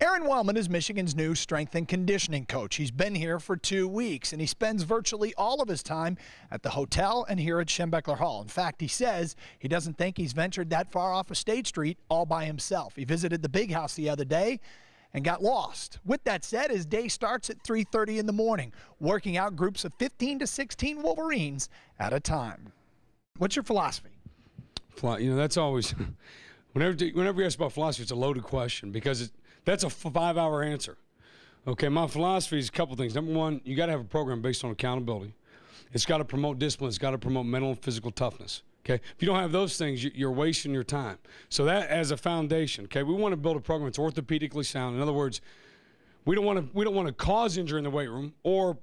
Aaron Wellman is Michigan's new strength and conditioning coach. He's been here for 2 weeks, and he spends virtually all of his time at the hotel and here at Schembechler Hall. In fact, he says he doesn't think he's ventured that far off of State Street all by himself. He visited the big house the other day and got lost. With that said, his day starts at 3:30 in the morning, working out groups of 15 to 16 Wolverines at a time. What's your philosophy? You know, that's always, whenever you ask about philosophy, it's a loaded question because that's a 5-hour answer. Okay, my philosophy is a couple things. Number one, you got to have a program based on accountability. It's got to promote discipline. It's got to promote mental and physical toughness. Okay, if you don't have those things, you're wasting your time. So that as a foundation, okay, we want to build a program that's orthopedically sound. In other words, we don't want to cause injury in the weight room or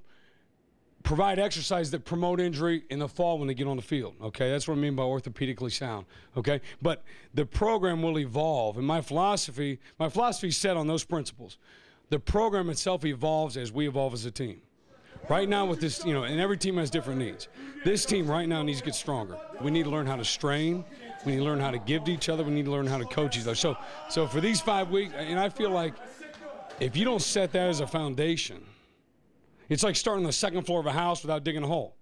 provide exercise that promote injury in the fall when they get on the field. Okay, that's what I mean by orthopedically sound. Okay, but the program will evolve, and my philosophy is set on those principles. The program itself evolves as we evolve as a team. Right now with this, you know, and every team has different needs. This team right now needs to get stronger. We need to learn how to strain. We need to learn how to give to each other. We need to learn how to coach each other. So for these 5 weeks, and I feel like if you don't set that as a foundation, it's like starting on the second floor of a house without digging a hole.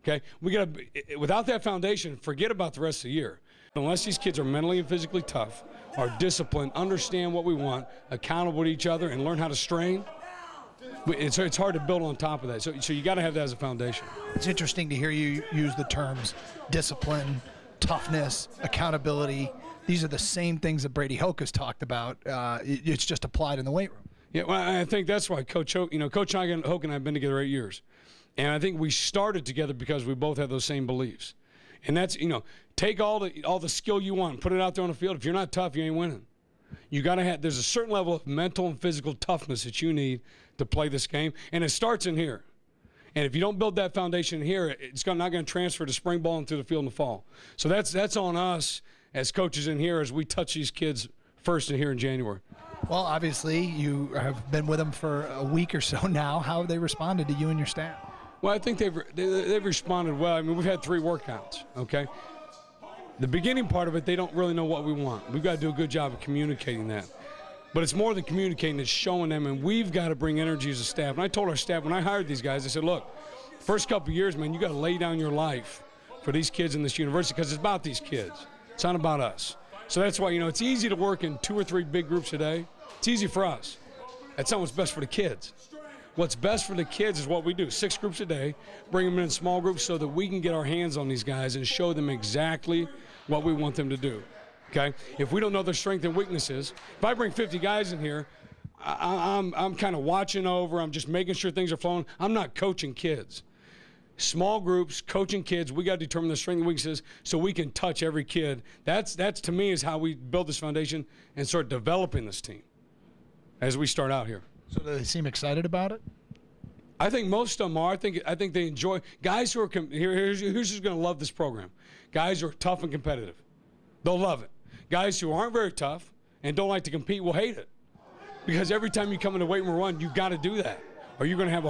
Okay, without that foundation, forget about the rest of the year. Unless these kids are mentally and physically tough, are disciplined, understand what we want, accountable to each other, and learn how to strain, it's hard to build on top of that. So you got to have that as a foundation. It's interesting to hear you use the terms discipline, toughness, accountability. These are the same things that Brady Hoke has talked about. It's just applied in the weight room. Yeah, well, I think that's why Coach Hoke, Coach Hoke and I have been together 8 years. And I think we started together because we both had those same beliefs. And that's, take all the skill you want and put it out there on the field. If you're not tough, you ain't winning. You got to have, there's a certain level of mental and physical toughness that you need to play this game. And it starts in here. And if you don't build that foundation here, it's not going to transfer to spring ball into the field in the fall. So that's on us as coaches in here as we touch these kids first in here in January. Well, obviously, you have been with them for a week or so now. How have they responded to you and your staff? Well, I think they've responded well. I mean, we've had 3 workouts, okay? The beginning part of it, they don't really know what we want. We've got to do a good job of communicating that. But it's more than communicating, it's showing them, and we've got to bring energy as a staff. And I told our staff, when I hired these guys, I said, look, first couple of years, man, you got to lay down your life for these kids in this university because it's about these kids. It's not about us. So that's why, it's easy to work in 2 or 3 big groups a day. It's easy for us. That's not what's best for the kids. What's best for the kids is what we do, 6 groups a day, bring them in small groups so that we can get our hands on these guys and show them exactly what we want them to do, okay? If we don't know their strengths and weaknesses, if I bring 50 guys in here, I'm kind of watching over, I'm just making sure things are flowing. I'm not coaching kids. Small groups, coaching kids, we got to determine the strengths and weaknesses so we can touch every kid. That's to me is how we build this foundation and start developing this team as we start out here. So do they seem excited about it? I think most of them are. I think they enjoy. Guys who are here's who's going to love this program. Guys who are tough and competitive, they'll love it. Guys who aren't very tough and don't like to compete will hate it, because every time you come into weight room run, you've got to do that, or you're going to have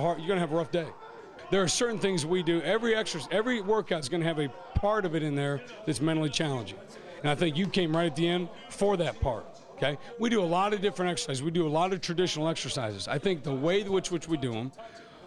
a rough day. There are certain things we do. Every workout is going to have a part of it in there that's mentally challenging, and I think you came right at the end for that part. Okay, we do a lot of different exercises. We do a lot of traditional exercises. I think the way in which we do them,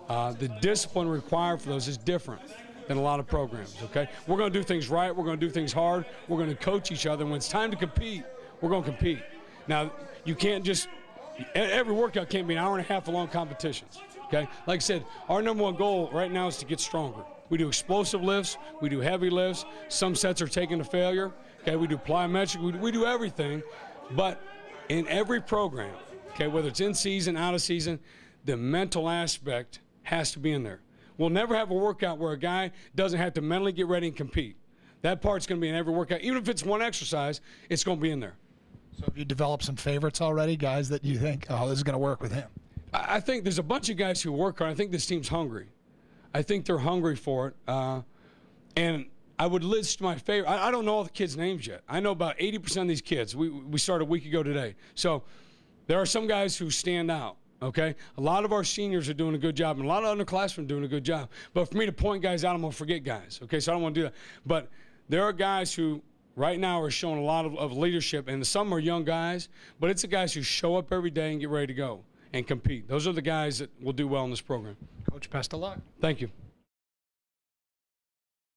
the discipline required for those is different than a lot of programs, okay? We're going to do things right. We're going to do things hard. We're going to coach each other. When it's time to compete, we're going to compete. Now, you can't just – every workout can't be an hour and a half of long competitions, okay? Like I said, our #1 goal right now is to get stronger. We do explosive lifts. We do heavy lifts. Some sets are taken to failure, okay? We do plyometric. We do everything. But in every program, okay, whether it's in season, out of season, the mental aspect has to be in there. We'll never have a workout where a guy doesn't have to mentally get ready and compete. That part's going to be in every workout. Even if it's one exercise, it's going to be in there. So have you developed some favorites already, guys that you think, oh, this is going to work with him? I think there's a bunch of guys who work hard. I think this team's hungry. I think they're hungry for it. And I would list my favorite. I don't know all the kids' names yet. I know about 80% of these kids. We started a week ago today. So there are some guys who stand out. Okay, a lot of our seniors are doing a good job, and a lot of underclassmen are doing a good job. But for me to point guys out, I'm going to forget guys. Okay, so I don't want to do that. But there are guys who right now are showing a lot of leadership, and some are young guys, but it's the guys who show up every day and get ready to go and compete. Those are the guys that will do well in this program. Coach, best of luck. Thank you.